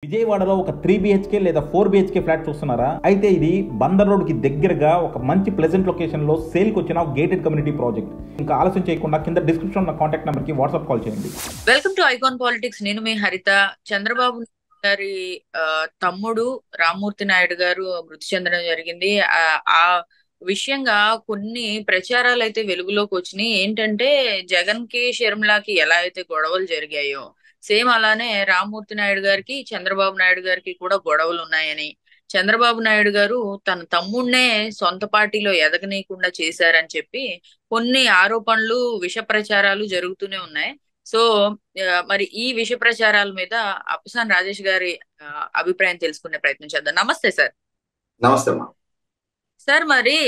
విజయవాడలో ఒక 3 బిహెచ్కే లేదా 4 బిహెచ్కే ఫ్లాట్ చూస్తున్నారా? అయితే ఇది బందర్ రోడ్ కి దగ్గరగా ఒక మంచి ప్లెజెంట్ లొకేషన్ లో సేల్ కి వచ్చిన గేటెడ్ కమ్యూనిటీ ప్రాజెక్ట్. ఇంకా ఆలస్యం చేయకుండా కింద డిస్క్రిప్షన్ ఉన్న కాంటాక్ట్ నెంబర్ కి వాట్సాప్ కాల్ చేయండి. Welcome to icon politics. నేను మీ హరిత. చంద్రబాబు గారి తమ్ముడు రామ్మూర్తి నాయుడు గారు మృతి చెందడం జరిగింది. ఆ విషయంగా కొన్ని ప్రచారాలు అయితే వెలుగులోకి వచ్చినాయి. ఏంటంటే జగన్ కి షర్మిలాకి ఎలా అయితే గొడవలు జరిగాయో సేమ్ అలానే రామ్మూర్తి నాయుడు గారికి చంద్రబాబు నాయుడు గారికి కూడా గొడవలు ఉన్నాయని, చంద్రబాబు నాయుడు గారు తన తమ్ముడినే సొంత పార్టీలో ఎదగనీయకుండా చేశారని చెప్పి కొన్ని ఆరోపణలు, విష ప్రచారాలు జరుగుతూనే ఉన్నాయి. సో మరి ఈ విష ప్రచారాల మీద అప్పసాని రాజేష్ గారి అభిప్రాయం తెలుసుకునే ప్రయత్నం చేద్దాం. నమస్తే సార్. నమస్తే అమ్మా. సార్, మరి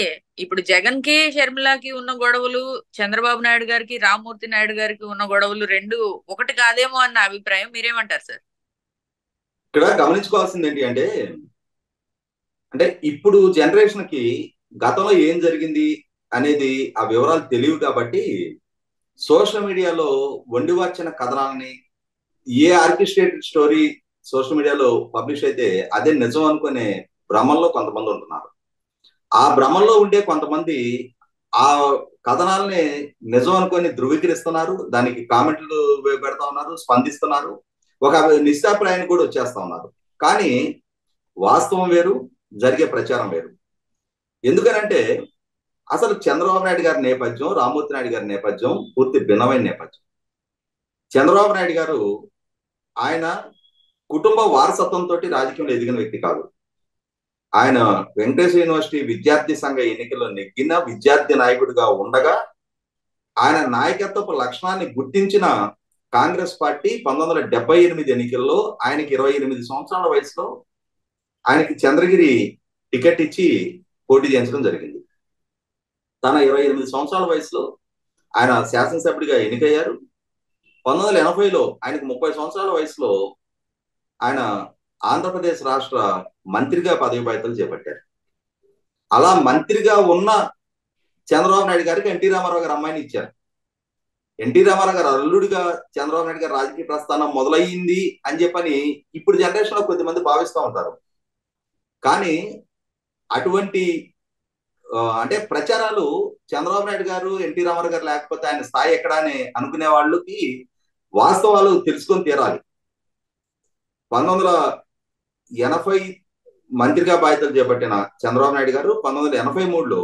ఇప్పుడు జగన్ కి షర్మిలాకి ఉన్న గొడవలు, చంద్రబాబు నాయుడు గారికి రామ్మూర్తి నాయుడు గారికి ఉన్న గొడవలు రెండు ఒకటి కాదేమో అన్న అభిప్రాయం, మీరేమంటారు సార్? ఇక్కడ గమనించుకోవాల్సింది ఏంటి అంటే అంటే ఇప్పుడు జనరేషన్ కి గతంలో ఏం జరిగింది అనేది ఆ వివరాలు తెలియవు కాబట్టి సోషల్ మీడియాలో వండివార్చిన కథనాలని ఏ ఆర్కెస్ట్రేటెడ్ స్టోరీ సోషల్ మీడియాలో పబ్లిష్ అయితే అదే నిజం అనుకునే భ్రమంలో కొంతమంది ఉంటున్నారు. ఆ భ్రమంలో ఉండే కొంతమంది ఆ కథనాలని నిజం అనుకొని ధృవీకరిస్తున్నారు, దానికి కామెంట్లు పెడతా ఉన్నారు, స్పందిస్తున్నారు, ఒక నిశ్చాభిప్రాయాన్ని కూడా వచ్చేస్తా ఉన్నారు. కానీ వాస్తవం వేరు, జరిగే ప్రచారం వేరు. ఎందుకనంటే అసలు చంద్రబాబు నాయుడు గారి నేపథ్యం, రామ్మూర్తి నాయుడు గారి నేపథ్యం పూర్తి భిన్నమైన నేపథ్యం. చంద్రబాబు నాయుడు గారు ఆయన కుటుంబ వారసత్వంతో రాజకీయంలో ఎదిగిన వ్యక్తి కాదు. ఆయన వెంకటేశ్వర యూనివర్సిటీ విద్యార్థి సంఘ ఎన్నికల్లో నెగ్గిన విద్యార్థి నాయకుడిగా ఉండగా ఆయన నాయకత్వపు లక్షణాన్ని గుర్తించిన కాంగ్రెస్ పార్టీ 1978 ఎన్నికల్లో ఆయనకి 28 సంవత్సరాల వయసులో ఆయనకి చంద్రగిరి టికెట్ ఇచ్చి పోటీ చేయించడం జరిగింది. తన 28 సంవత్సరాల వయసులో ఆయన శాసనసభ్యుడిగా ఎన్నికయ్యారు. 1980లో ఆయనకు 30 సంవత్సరాల వయసులో ఆయన ఆంధ్రప్రదేశ్ రాష్ట్ర మంత్రిగా పదవి బాధ్యతలు చేపట్టారు. అలా మంత్రిగా ఉన్న చంద్రబాబు నాయుడు గారికి ఎన్టీ రామారావు గారు అమ్మాయిని ఇచ్చారు. ఎన్టీ రామారావు గారు అల్లుడిగా చంద్రబాబు నాయుడు గారు రాజకీయ ప్రస్థానం మొదలయ్యింది అని చెప్పని ఇప్పుడు జనరేషన్ లో కొద్దిమంది భావిస్తూ ఉంటారు. కానీ అటువంటి అంటే ప్రచారాలు చంద్రబాబు నాయుడు గారు, ఎన్టీ రామారావు గారు లేకపోతే ఆయన స్థాయి ఎక్కడ అని అనుకునే వాళ్ళకి వాస్తవాలు తెలుసుకొని తీరాలి. 1980 మంత్రిగా బాధ్యతలు చేపట్టిన చంద్రబాబు నాయుడు గారు 1983లో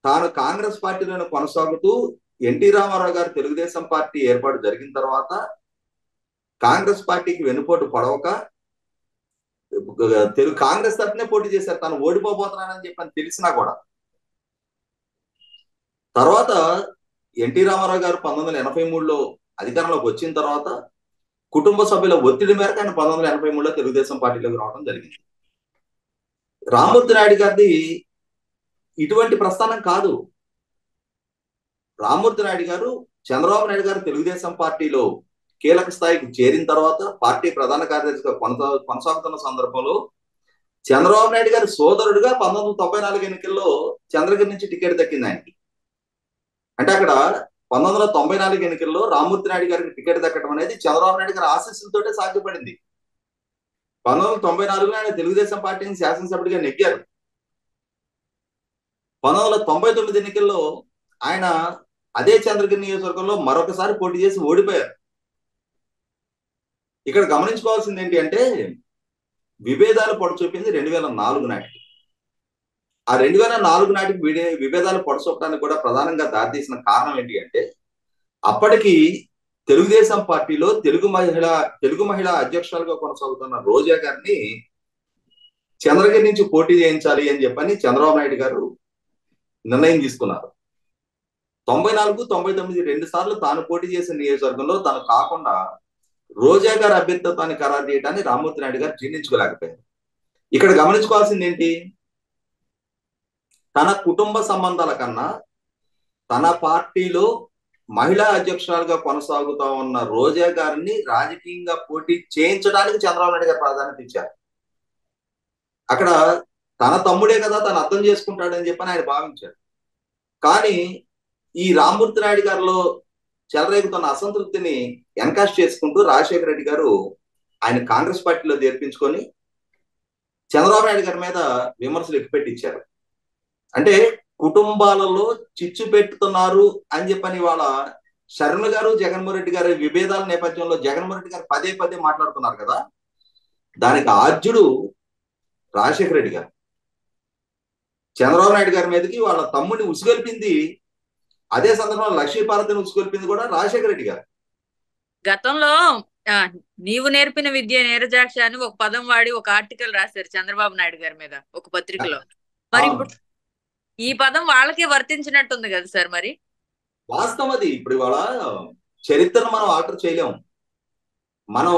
తాను కాంగ్రెస్ పార్టీలోనే కొనసాగుతూ ఎన్టీ రామారావు గారు తెలుగుదేశం పార్టీ ఏర్పాటు జరిగిన తర్వాత కాంగ్రెస్ పార్టీకి వెన్నుపోటు పడవక కాంగ్రెస్ తరఫునే పోటీ చేశారు. తాను ఓడిపోబోతున్నానని చెప్పని తెలిసినా కూడా తర్వాత ఎన్టీ రామారావు గారు 1983లో అధికారంలోకి వచ్చిన తర్వాత కుటుంబ సభ్యుల ఒత్తిడి మేరకు ఆయన 1983లో తెలుగుదేశం పార్టీలోకి రావడం జరిగింది. రామ్మూర్తి నాయుడు గారిది ఇటువంటి ప్రస్థానం కాదు. రామ్మూర్తి నాయుడు గారు చంద్రబాబు నాయుడు గారు తెలుగుదేశం పార్టీలో కీలక స్థాయికి చేరిన తర్వాత పార్టీ ప్రధాన కార్యదర్శిగా కొనసాగుతున్న సందర్భంలో చంద్రబాబు నాయుడు గారి సోదరుడిగా 1994 ఎన్నికల్లో చంద్రగిరి నుంచి టికెట్ దక్కింది ఆయనకి. అంటే అక్కడ 1994 ఎన్నికల్లో రామ్మూర్తి నాయుడు గారికి టికెట్ దక్కడం అనేది చంద్రబాబు నాయుడు గారి ఆశీస్సులతోటే సాధ్యపడింది. 1994లో ఆయన తెలుగుదేశం పార్టీని శాసనసభ్యుడిగా నెగ్గారు. 1999 ఎన్నికల్లో ఆయన అదే చంద్రగిరి నియోజకవర్గంలో మరొకసారి పోటీ చేసి ఓడిపోయారు. ఇక్కడ గమనించుకోవాల్సింది ఏంటి అంటే విభేదాలు పొడచూపింది 2004 నాటికి. ఆ 2004 నాటికి విభేదాలు పొడచూపడానికి కూడా ప్రధానంగా దారితీసిన కారణం ఏంటి అంటే అప్పటికి తెలుగుదేశం పార్టీలో తెలుగు మహిళా అధ్యక్షురాలుగా కొనసాగుతున్న రోజా గారిని చంద్రగిరి నుంచి పోటీ చేయించాలి అని చెప్పని చంద్రబాబు నాయుడు గారు నిర్ణయం తీసుకున్నారు. 94, 99 2 సార్లు తాను పోటీ చేసిన నియోజకవర్గంలో తాను కాకుండా రోజా గారి అభ్యర్థిత్వాన్ని ఖరారు చేయడాన్ని రామ్మూర్తి నాయుడు గారు జీర్ణించుకోలేకపోయారు. ఇక్కడ గమనించుకోవాల్సింది ఏంటి, తన కుటుంబ సంబంధాల కన్నా తన పార్టీలో మహిళా అధ్యక్షురాలుగా కొనసాగుతా ఉన్న రోజా గారిని రాజకీయంగా పోటీ చేయించడానికి చంద్రబాబు నాయుడు గారు ప్రాధాన్యత ఇచ్చారు. అక్కడ తన తమ్ముడే కదా తను అర్థం చేసుకుంటాడని చెప్పని ఆయన భావించారు. కానీ ఈ రామ్మూర్తి నాయుడు గారిలో చెలరేగుతున్న అసంతృప్తిని ఎన్కాష్ చేసుకుంటూ రాజశేఖర రెడ్డి గారు ఆయన కాంగ్రెస్ పార్టీలో చేర్పించుకొని చంద్రబాబు నాయుడు గారి మీద విమర్శలు ఎక్కుపెట్టించారు. అంటే కుటుంబాలలో చిచ్చు పెట్టుతున్నారు అని చెప్పని వాళ్ళ శర్మ గారు జగన్మోహన్ రెడ్డి గారి విభేదాల నేపథ్యంలో జగన్మోహన్ రెడ్డి గారు పదే పదే మాట్లాడుతున్నారు కదా, దానికి ఆద్యుడు రాజశేఖర రెడ్డి గారు. చంద్రబాబు నాయుడు గారి మీదకి వాళ్ళ తమ్ముడిని ఉసుగొల్పింది, అదే సందర్భంలో లక్ష్మీపార్వతిని ఉసుగొల్పింది కూడా రాజశేఖర రెడ్డి గారు. గతంలో నీవు నేర్పిన విద్య నీరజాక్ష అని ఒక పదం వాడి ఒక ఆర్టికల్ రాశారు చంద్రబాబు నాయుడు గారి మీద ఒక పత్రికలో. మరి ఇప్పుడు ఈ పదం వాళ్ళకే వర్తించినట్టుంది కదా సార్. మరి వాస్తవం అది. ఇప్పుడు ఇవాళ చరిత్రను మనం ఆల్టర్ చేయలేము. మనం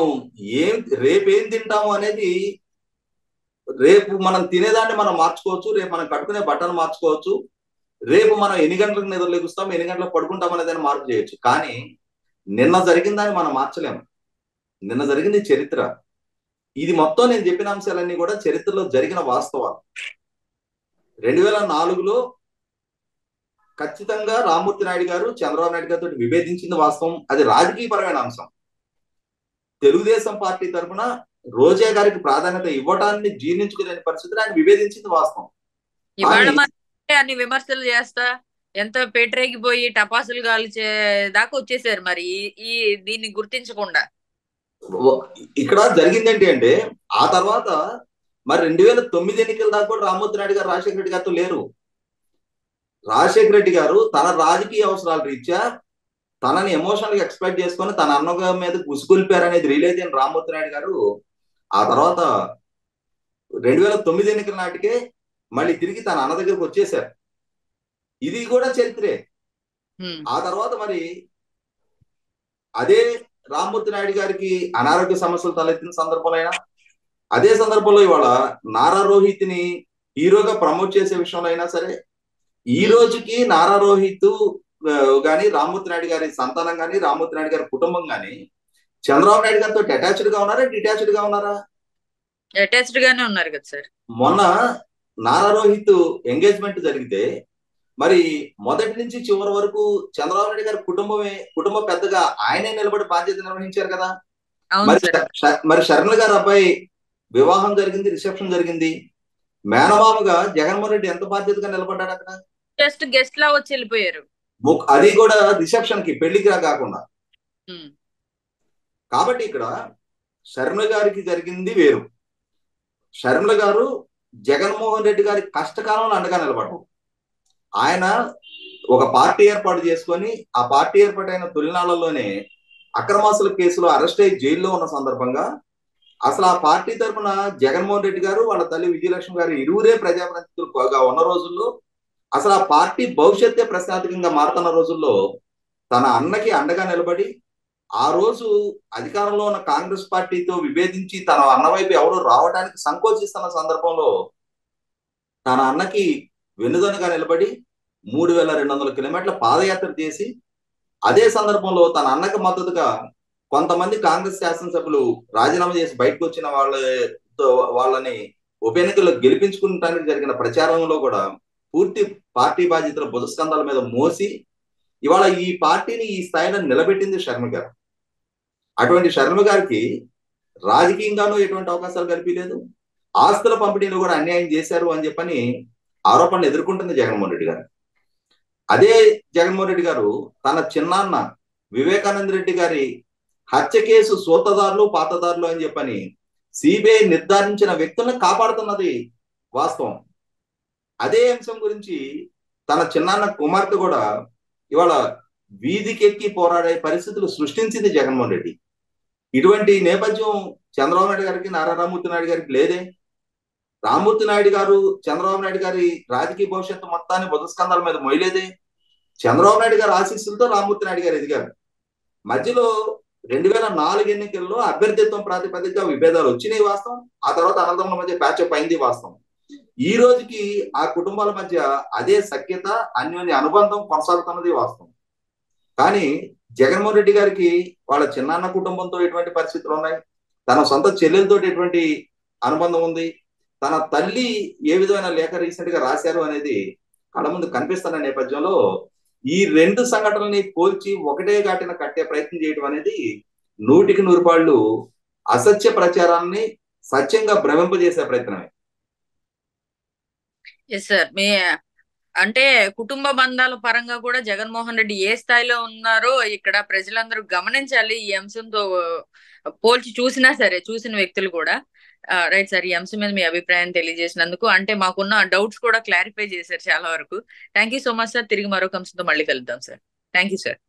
రేపేం తింటాము అనేది, రేపు మనం తినేదాన్ని మనం మార్చుకోవచ్చు, రేపు మనం కట్టుకునే బట్టలు మార్చుకోవచ్చు, రేపు మనం ఎన్ని గంటలకు నిద్ర లెగుస్తాం, ఎన్ని గంటలకు పడుకుంటాం అనేదాన్ని మార్పు చేయొచ్చు. కానీ నిన్న జరిగిందని మనం మార్చలేము. నిన్న జరిగింది చరిత్ర. ఇది మొత్తం నేను చెప్పిన అంశాలన్నీ కూడా చరిత్రలో జరిగిన వాస్తవాలు. 2004లో ఖచ్చితంగా రామ్మూర్తి నాయుడు గారు చంద్రబాబు నాయుడు గారితో విభేదించింది వాస్తవం. అది రాజకీయపరమైన అంశం. తెలుగుదేశం పార్టీ తరఫున రోజా గారికి ప్రాధాన్యత ఇవ్వటాన్ని జీర్ణించుకునే పరిస్థితులు ఆయన విభేదించింది వాస్తవం. ఇవాళ అన్ని విమర్శలు చేస్తా ఎంత పేటరేగిపోయి టపాసులు కాల్చే దాకా వచ్చేసారు. మరి ఈ దీన్ని గుర్తించకుండా ఇక్కడ జరిగింది ఏంటి అంటే, ఆ తర్వాత మరి 2009 ఎన్నికల దాకా కూడా రామ్మూర్తి నాయుడు గారు రాజశేఖర రెడ్డి గారితో లేరు. రాజశేఖర రెడ్డి గారు తన రాజకీయ అవసరాల రీత్యా తనని ఎమోషనల్ గా ఎక్స్పెక్ట్ చేసుకొని తన అన్న మీద ఉసుగొల్పారనేది రియలైజ్ అయిన రామ్మూర్తి నాయుడు గారు ఆ తర్వాత 2009 ఎన్నికల నాటికే మళ్ళీ తిరిగి తన అన్న దగ్గరకు వచ్చేసారు. ఇది కూడా చరిత్రే. ఆ తర్వాత మరి అదే రామ్మూర్తి నాయుడు గారికి అనారోగ్య సమస్యలు తలెత్తిన సందర్భంలో, అదే సందర్భంలో ఇవాళ నారా రోహిత్ని హీరోగా ప్రమోట్ చేసే విషయంలో అయినా సరే, ఈ రోజుకి నారా రోహిత్ గాని రామ్మూర్తి నాయుడు గారి సంతానం గాని రామ్మూర్తి నాయుడు గారి కుటుంబం గాని చంద్రబాబు నాయుడు గారితో అటాచ్డ్ గా ఉన్నారా, డిటాచ్డ్ గా ఉన్నారా? అటాచ్డ్ గానే ఉన్నారు కదా సార్. మొన్న నారా రోహిత్ ఎంగేజ్మెంట్ జరిగితే మరి మొదటి నుంచి చివరి వరకు చంద్రబాబు నాయుడు గారి కుటుంబ పెద్దగా ఆయనే నిలబడి బాధ్యత నిర్వహించారు కదా. మరి శర్మిల గారి అబ్బాయి వివాహం జరిగింది, రిసెప్షన్ జరిగింది. మేనమామగా జగన్మోహన్ రెడ్డి ఎంత బాధ్యతగా నిలబడ్డాడు అక్కడ? జస్ట్ గెస్ట్ లా వచ్చి వెళ్ళిపోయారు. అది కూడా రిసెప్షన్ కి, పెళ్లికి కాకుండా. కాబట్టి ఇక్కడ శర్మిల గారికి జరిగింది వేరు. శర్మిల గారు జగన్మోహన్ రెడ్డి గారి కష్టకాలంలో అండగా నిలబడ్డారు. ఆయన ఒక పార్టీ ఏర్పాటు చేసుకొని ఆ పార్టీ ఏర్పాటైన తొలినాళ్లలోనే అక్రమాస్తుల కేసులో అరెస్ట్ అయ్యి జైల్లో ఉన్న సందర్భంగా అసలు ఆ పార్టీ తరఫున జగన్మోహన్ రెడ్డి గారు వాళ్ళ తల్లి విజయలక్ష్మి గారు ఇరువురే ప్రజాప్రతినిధులుగా ఉన్న రోజుల్లో, అసలు ఆ పార్టీ భవిష్యత్తే ప్రశ్నార్థకంగా మారుతున్న రోజుల్లో తన అన్నకి అండగా నిలబడి ఆ రోజు అధికారంలో ఉన్న కాంగ్రెస్ పార్టీతో విభేదించి తన అన్న వైపు ఎవరు రావడానికి సంకోచిస్తున్న సందర్భంలో తన అన్నకి వెన్నుదన్నుగా నిలబడి 3200 కిలోమీటర్ల పాదయాత్ర చేసి, అదే సందర్భంలో తన అన్నకు మద్దతుగా కొంతమంది కాంగ్రెస్ శాసనసభ్యులు రాజీనామా చేసి బయటకు వచ్చిన వాళ్ళని ఉప ఎన్నికల్లో గెలిపించుకుంటానికి జరిగిన ప్రచారంలో కూడా పూర్తి పార్టీ బాధ్యతల భుజస్కంధాల మీద మోసి ఇవాళ ఈ పార్టీని ఈ స్థాయిలో నిలబెట్టింది శర్మ గారు. అటువంటి శర్మ గారికి రాజకీయంగానూ ఎటువంటి అవకాశాలు కల్పించలేదు, ఆస్తుల పంపిణీలో కూడా అన్యాయం చేశారు అని చెప్పని ఆరోపణలు ఎదుర్కొంటుంది జగన్మోహన్ రెడ్డి గారు. అదే జగన్మోహన్ రెడ్డి గారు తన చిన్నాన్న వివేకానంద రెడ్డి గారి హత్య కేసు సూతదారులు పాతదారులు అని చెప్పని సిబిఐ నిర్ధారించిన వ్యక్తులను కాపాడుతున్నది వాస్తవం. అదే అంశం గురించి తన చిన్నాన్న కుమార్తె కూడా ఇవాళ వీధికెక్కి పోరాడే పరిస్థితులు సృష్టించింది జగన్మోహన్ రెడ్డి. ఇటువంటి నేపథ్యం చంద్రబాబు నాయుడు గారికి నారా రామ్మూర్తి నాయుడు గారికి లేదే. రామ్మూర్తి నాయుడు గారు చంద్రబాబు నాయుడు గారి రాజకీయ భవిష్యత్తు మొత్తాన్ని బుధస్కంధాల మీద మొయలేదే. చంద్రబాబు నాయుడు గారి ఆశీస్సులతో రామ్మూర్తి నాయుడు గారు ఎదిగారు. మధ్యలో 2004 ఎన్నికల్లో అభ్యర్థిత్వం ప్రాతిపదికగా విభేదాలు వచ్చినాయి వాస్తవం. ఆ తర్వాత అనంతరం మధ్య ప్యాచప్ అయింది వాస్తవం. ఈ రోజుకి ఆ కుటుంబాల మధ్య అదే సఖ్యత, అన్యోన్య అనుబంధం కొనసాగుతున్నది వాస్తవం. కానీ జగన్మోహన్ రెడ్డి గారికి వాళ్ళ చిన్నాన్న కుటుంబంతో ఎటువంటి పరిస్థితులు ఉన్నాయి, తన సొంత చెల్లెలతో ఎటువంటి అనుబంధం ఉంది, తన తల్లి ఏ విధమైన లేఖ రీసెంట్ గా రాశారు అనేది కళ్ళ ముందు కనిపిస్తున్న నేపథ్యంలో ఈ రెండు సంఘటనల్ని పోల్చి ఒకటే ఘాటిన కట్టే ప్రయత్నం చేయడం అనేది 100కి 100 పాళ్ళు అసత్య ప్రచారాన్ని సత్యంగా భ్రమింపజేసే ప్రయత్నమే. Yes sir. అంటే కుటుంబ బంధాల పరంగా కూడా జగన్మోహన్ రెడ్డి ఏ స్థాయిలో ఉన్నారో ఇక్కడ ప్రజలందరూ గమనించాలి. ఈ అంశంతో పోల్చి చూసినా సరే, చూసిన వ్యక్తులు కూడా. రైట్ సార్, ఈ అంశం మీద మీ అభిప్రాయం తెలియజేసినందుకు, అంటే మాకున్న డౌట్స్ కూడా క్లారిఫై చేశారు చాలా వరకు. Thank you so much sir. తిరిగి మరొక అంశంతో మళ్ళీ కలుద్దాం సార్. Thank you sir.